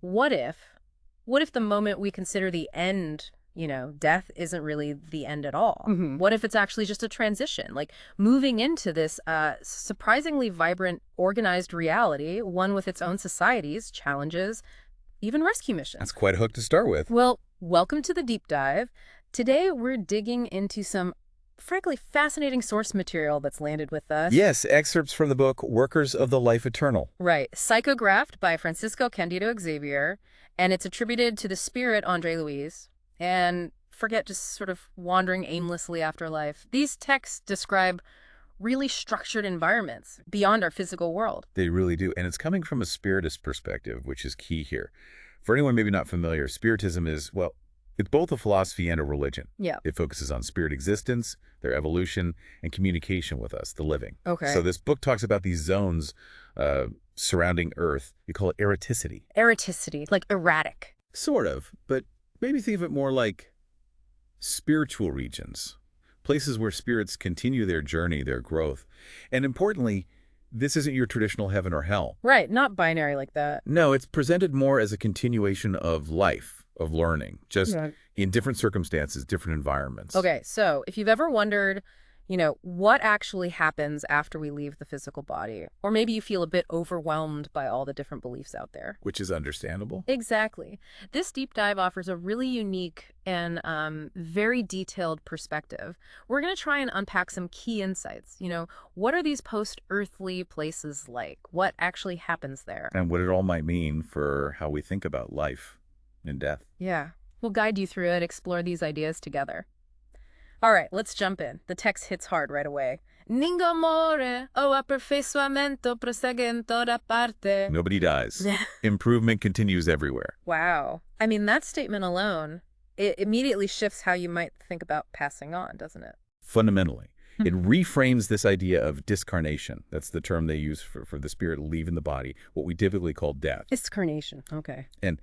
what if? What if the moment we consider the end, death isn't really the end at all? What if it's actually just a transition, like moving into this surprisingly vibrant, organized reality, one with its own societies, challenges, even rescue missions? That's quite a hook to start with. Well, welcome to the deep dive. Today, we're digging into some frankly fascinating source material that's landed with us. Yes, excerpts from the book Workers of the Life Eternal. Right. Psychographed by Francisco Cândido Xavier, and it's attributed to the spirit André Luiz. And forget just sort of wandering aimlessly after life. These texts describe really structured environments beyond our physical world. They really do. And it's coming from a spiritist perspective, which is key here. For anyone maybe not familiar, spiritism is, well, it's both a philosophy and a religion. Yeah. It focuses on spirit existence, their evolution, and communication with us, the living. Okay. So this book talks about these zones surrounding Earth. You call it erraticity. Erraticity, like erratic. Sort of, but maybe think of it more like spiritual regions, places where spirits continue their journey, their growth. And importantly, this isn't your traditional heaven or hell. Right, not binary like that. No, it's presented more as a continuation of life, of learning, just in different circumstances, different environments. Okay, so if you've ever wondered, what actually happens after we leave the physical body, or maybe you feel a bit overwhelmed by all the different beliefs out there. Which is understandable. Exactly. This deep dive offers a really unique and very detailed perspective. We're going to try and unpack some key insights. What are these post-earthly places like? What actually happens there? And what it all might mean for how we think about life and death. Yeah. We'll guide you through it, explore these ideas together. All right, let's jump in. The text hits hard right away. Ninguém morre, o aperfeiçoamento prossegue em toda parte. Nobody dies. Improvement continues everywhere. Wow. I mean, that statement alone, it immediately shifts how you might think about passing on, doesn't it? Fundamentally. It reframes this idea of discarnation. That's the term they use for the spirit leaving the body, what we typically call death. Discarnation, okay. And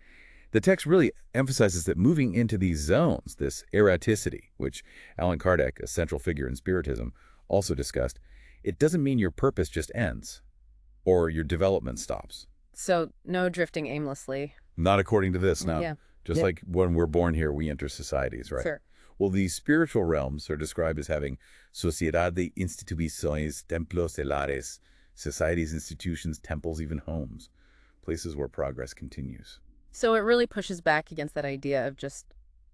the text really emphasizes that moving into these zones, this erraticity, which Allan Kardec, a central figure in Spiritism, also discussed, it doesn't mean your purpose just ends or your development stops. So no drifting aimlessly. Not according to this, no. Yeah. Just like when we're born here, we enter societies, right? Sure. Well, these spiritual realms are described as having sociedad de instituciones, templos, lares, societies, institutions, temples, even homes, places where progress continues. So it really pushes back against that idea of just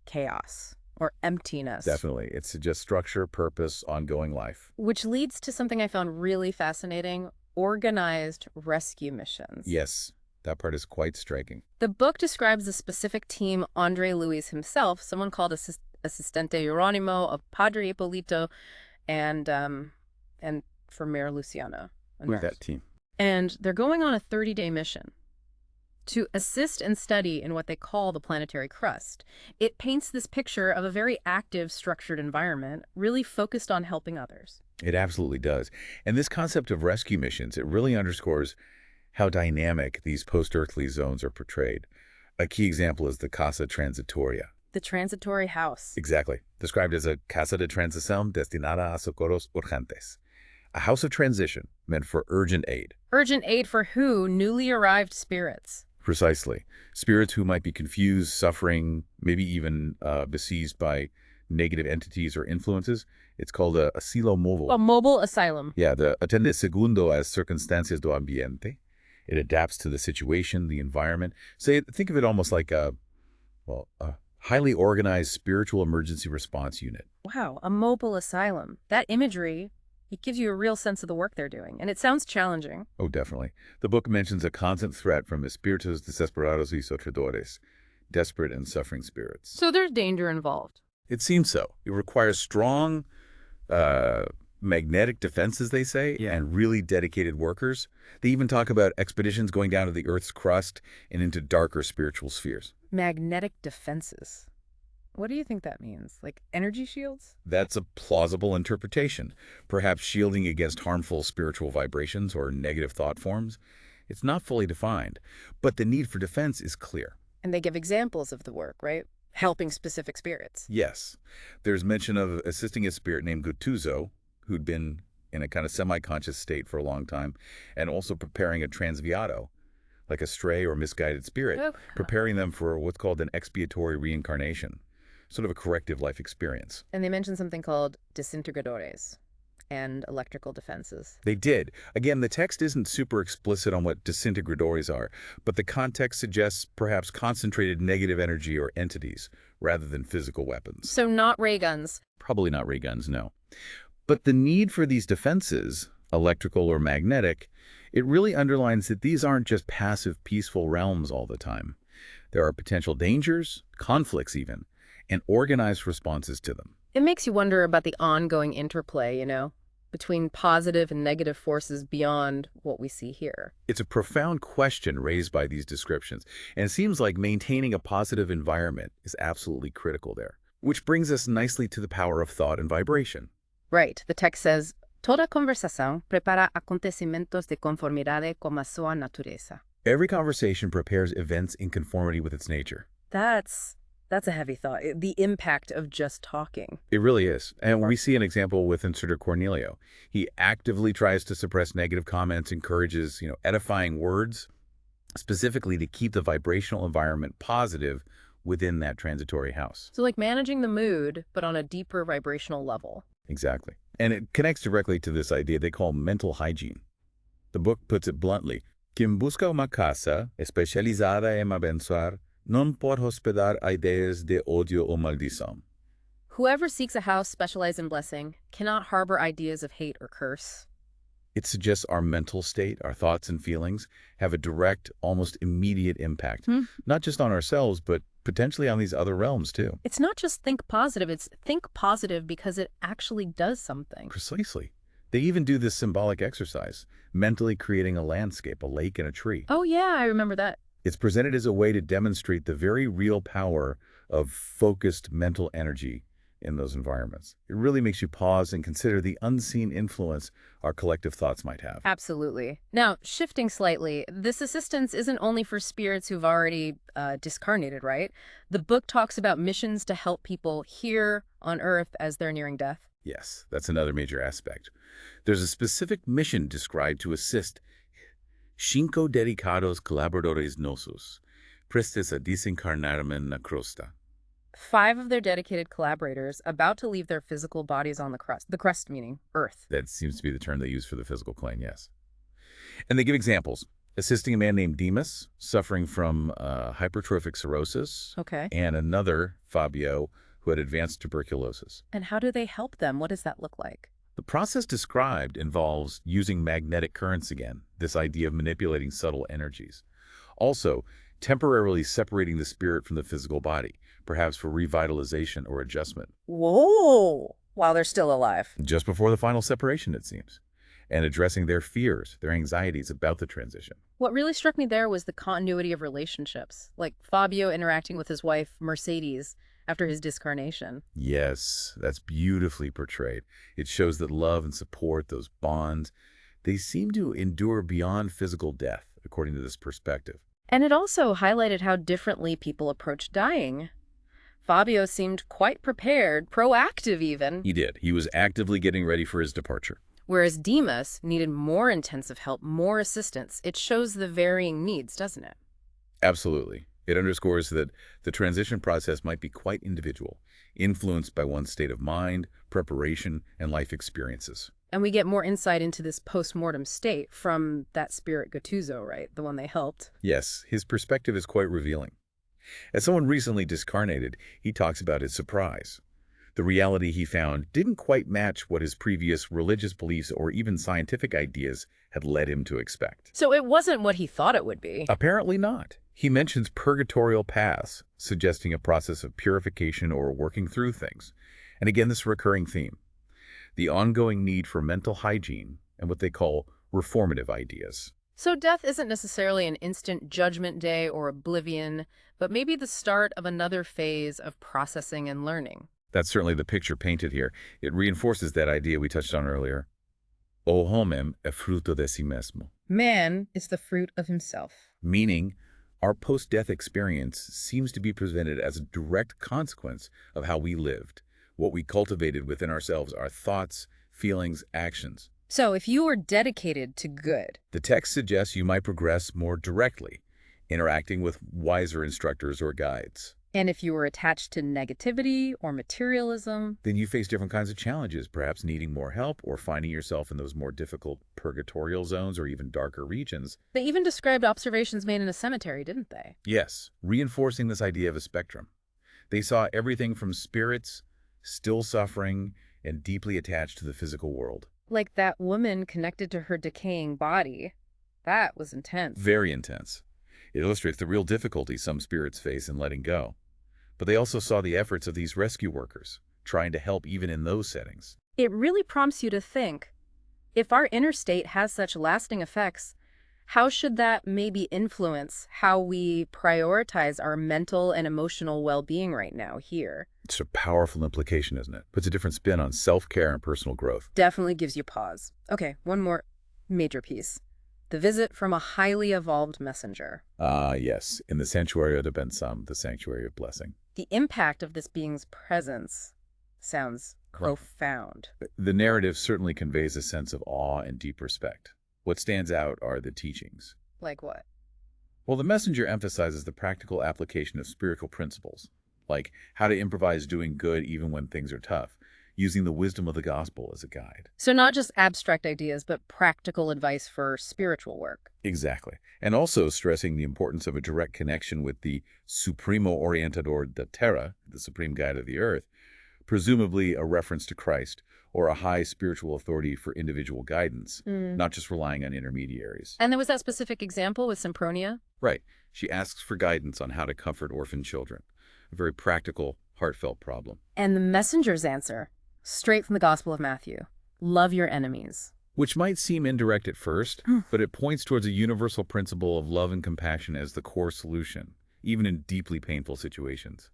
chaos or emptiness. Definitely. It's just structure, purpose, ongoing life. Which leads to something I found really fascinating, organized rescue missions. Yes, that part is quite striking. The book describes a specific team André Luiz himself, someone called Assistente Jerônimo, of Padre Ippolito, and for Mayor Luciano. With that team. And they're going on a 30-day mission to assist and study in what they call the planetary crust. It paints this picture of a very active, structured environment, really focused on helping others. It absolutely does. And this concept of rescue missions, it really underscores how dynamic these post-earthly zones are portrayed. A key example is the Casa Transitoria. The transitory house. Exactly. Described as a Casa de Transición destinada a socorros urgentes. A house of transition meant for urgent aid. Urgent aid for who? Newly arrived spirits. Precisely. Spirits who might be confused, suffering, maybe even besieged by negative entities or influences. It's called a asilo móvil. A mobile asylum. Yeah, the atende segundo a circunstancias do ambiente. It adapts to the situation, the environment. Think of it almost like a highly organized spiritual emergency response unit. Wow, a mobile asylum. That imagery, it gives you a real sense of the work they're doing. And it sounds challenging. Oh, definitely. The book mentions a constant threat from espíritus desesperados y sofredores, desperate and suffering spirits. So there's danger involved. It seems so. It requires strong magnetic defenses, they say, and really dedicated workers. They even talk about expeditions going down to the Earth's crust and into darker spiritual spheres. Magnetic defenses. What do you think that means? Like energy shields? That's a plausible interpretation. Perhaps shielding against harmful spiritual vibrations or negative thought forms. It's not fully defined, but the need for defense is clear. And they give examples of the work, right? Helping specific spirits. Yes. There's mention of assisting a spirit named Guttuso, who'd been in a kind of semi-conscious state for a long time, and also preparing a transviado, like a stray or misguided spirit, Oh. preparing them for what's called an expiatory reincarnation, sort of a corrective life experience. And they mentioned something called disintegradores and electrical defenses. They did. Again, the text isn't super explicit on what disintegradores are, but the context suggests perhaps concentrated negative energy or entities rather than physical weapons. So not ray guns. Probably not ray guns, no. But the need for these defenses, electrical or magnetic, it really underlines that these aren't just passive, peaceful realms all the time. There are potential dangers, conflicts even, and organized responses to them. It makes you wonder about the ongoing interplay, between positive and negative forces beyond what we see here. It's a profound question raised by these descriptions, and it seems like maintaining a positive environment is absolutely critical there. Which brings us nicely to the power of thought and vibration. Right. The text says, toda conversação prepara acontecimentos de conformidade com a sua natureza. Every conversation prepares events in conformity with its nature. That's a heavy thought. The impact of just talking. It really is. And we see an example with instructor Cornelio. He actively tries to suppress negative comments, encourages, edifying words, specifically to keep the vibrational environment positive within that transitory house. So like managing the mood, but on a deeper vibrational level. Exactly. And it connects directly to this idea they call mental hygiene. The book puts it bluntly, quien busca uma casa especializada em abençoar non pode hospedar ideias de odio ou maldição. Whoever seeks a house specialized in blessing cannot harbor ideas of hate or curse. It suggests our mental state, our thoughts and feelings, have a direct, almost immediate impact, not just on ourselves, but potentially on these other realms too. It's not just think positive, it's think positive because it actually does something. Precisely. They even do this symbolic exercise, mentally creating a landscape, a lake and a tree. Oh yeah, I remember that. It's presented as a way to demonstrate the very real power of focused mental energy in those environments. It really makes you pause and consider the unseen influence our collective thoughts might have. Absolutely. Now, shifting slightly, this assistance isn't only for spirits who've already discarnated, right? The book talks about missions to help people here on Earth as they're nearing death. Yes, that's another major aspect. There's a specific mission described to assist cinco dedicados colaboradores nossos, prestes a desencarnarem na crosta. 5 of their dedicated collaborators about to leave their physical bodies on the crust meaning Earth. That seems to be the term they use for the physical plane, yes. And they give examples, assisting a man named Demas, suffering from hypertrophic cirrhosis, Okay. and another, Fabio, who had advanced tuberculosis. And how do they help them? What does that look like? The process described involves using magnetic currents again, this idea of manipulating subtle energies. Also, temporarily separating the spirit from the physical body, perhaps for revitalization or adjustment. Whoa! While they're still alive. Just before the final separation, it seems. And addressing their fears, their anxieties about the transition. What really struck me there was the continuity of relationships, like Fabio interacting with his wife, Mercedes, after his discarnation. Yes, that's beautifully portrayed. It shows that love and support, those bonds, they seem to endure beyond physical death, according to this perspective. And it also highlighted how differently people approach dying. Fabio seemed quite prepared, proactive even. He did. He was actively getting ready for his departure. Whereas Demas needed more intensive help, more assistance. It shows the varying needs, doesn't it? Absolutely. It underscores that the transition process might be quite individual, influenced by one's state of mind, preparation, and life experiences. And we get more insight into this post-mortem state from that spirit Gattuso, right? The one they helped. Yes, his perspective is quite revealing. As someone recently discarnated, he talks about his surprise. The reality he found didn't quite match what his previous religious beliefs or even scientific ideas had led him to expect. So it wasn't what he thought it would be. Apparently not. He mentions purgatorial paths, suggesting a process of purification or working through things. And again, this recurring theme, the ongoing need for mental hygiene and what they call reformative ideas. So death isn't necessarily an instant judgment day or oblivion, but maybe the start of another phase of processing and learning. That's certainly the picture painted here. It reinforces that idea we touched on earlier. O homem é fruto de si mesmo. Man is the fruit of himself. Meaning, our post-death experience seems to be presented as a direct consequence of how we lived, what we cultivated within ourselves, our thoughts, feelings, actions. So if you were dedicated to good, The text suggests you might progress more directly, interacting with wiser instructors or guides. And if you were attached to negativity or materialism, Then you face different kinds of challenges, perhaps needing more help or finding yourself in those more difficult purgatorial zones or even darker regions. they even described observations made in a cemetery, didn't they? Yes, reinforcing this idea of a spectrum. They saw everything from spirits still suffering and deeply attached to the physical world. Like that woman connected to her decaying body. That was intense. Very intense. It illustrates the real difficulty some spirits face in letting go. But they also saw the efforts of these rescue workers, trying to help even in those settings. It really prompts you to think, if our inner state has such lasting effects, how should that maybe influence how we prioritize our mental and emotional well-being right now here? It's a powerful implication, isn't it? Puts a different spin on self-care and personal growth. Definitely gives you pause. Okay, one more major piece. The visit from a highly evolved messenger. Yes, in the Santuario de Bensam, the Sanctuary of Blessing. The impact of this being's presence sounds profound. The narrative certainly conveys a sense of awe and deep respect. What stands out are the teachings. Like what? Well, the messenger emphasizes the practical application of spiritual principles, like how to improvise doing good even when things are tough, using the wisdom of the gospel as a guide. So not just abstract ideas, but practical advice for spiritual work. Exactly. And also stressing the importance of a direct connection with the Supremo Orientador de Terra, the supreme guide of the earth, presumably a reference to Christ or a high spiritual authority for individual guidance, not just relying on intermediaries. And there was that specific example with Sempronia? Right. She asks for guidance on how to comfort orphan children. A very practical, heartfelt problem. And the messenger's answer, straight from the Gospel of Matthew, love your enemies. Which might seem indirect at first, but it points towards a universal principle of love and compassion as the core solution, even in deeply painful situations.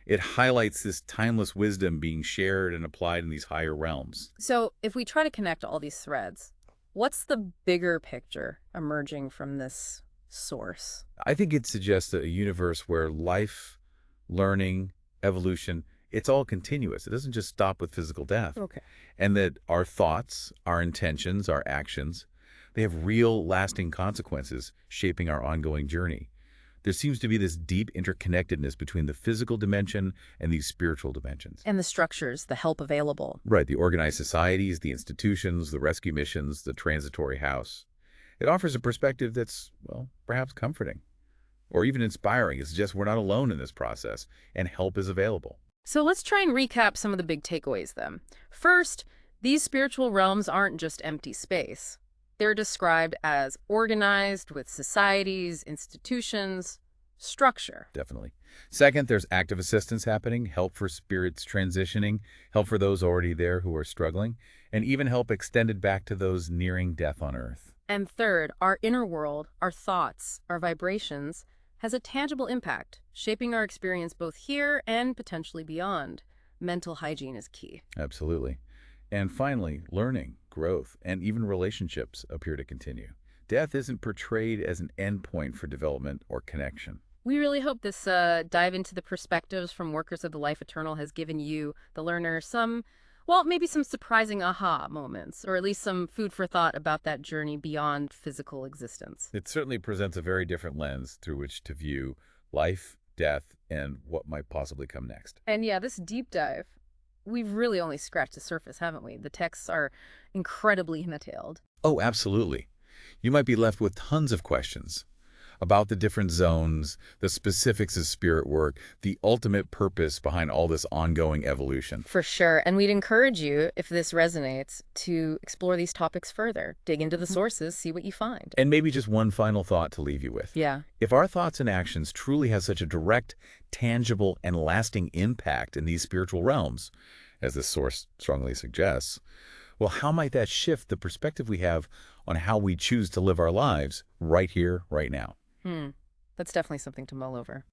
It highlights this timeless wisdom being shared and applied in these higher realms. So if we try to connect all these threads, what's the bigger picture emerging from this source? I think it suggests a universe where life, learning, evolution, it's all continuous. It doesn't just stop with physical death. Okay. And that our thoughts, our intentions, our actions, they have real lasting consequences shaping our ongoing journey. There seems to be this deep interconnectedness between the physical dimension and these spiritual dimensions. And the structures, the help available. Right, the organized societies, the institutions, the rescue missions, the transitory house. It offers a perspective that's, well, perhaps comforting or even inspiring. It suggests we're not alone in this process and help is available. So let's try and recap some of the big takeaways then. First, these spiritual realms aren't just empty space. They're described as organized with societies, institutions, structure. Definitely. Second, there's active assistance happening, help for spirits transitioning, help for those already there who are struggling, and even help extended back to those nearing death on earth. And third, our inner world, our thoughts, our vibrations, has a tangible impact, shaping our experience both here and potentially beyond. Mental hygiene is key. Absolutely. And finally, learning, growth, and even relationships appear to continue. Death isn't portrayed as an endpoint for development or connection. We really hope this dive into the perspectives from workers of the life eternal has given you, the learner, maybe some surprising aha moments, or at least some food for thought about that journey beyond physical existence. It certainly presents a very different lens through which to view life, death, and what might possibly come next. And yeah, this deep dive, we've really only scratched the surface, haven't we? The texts are incredibly detailed. Oh, absolutely. You might be left with tons of questions about the different zones, the specifics of spirit work, the ultimate purpose behind all this ongoing evolution. For sure. And we'd encourage you, if this resonates, to explore these topics further. Dig into the sources, see what you find. And maybe just one final thought to leave you with. Yeah. If our thoughts and actions truly have such a direct, tangible, and lasting impact in these spiritual realms, as this source strongly suggests, well, how might that shift the perspective we have on how we choose to live our lives right here, right now? That's definitely something to mull over.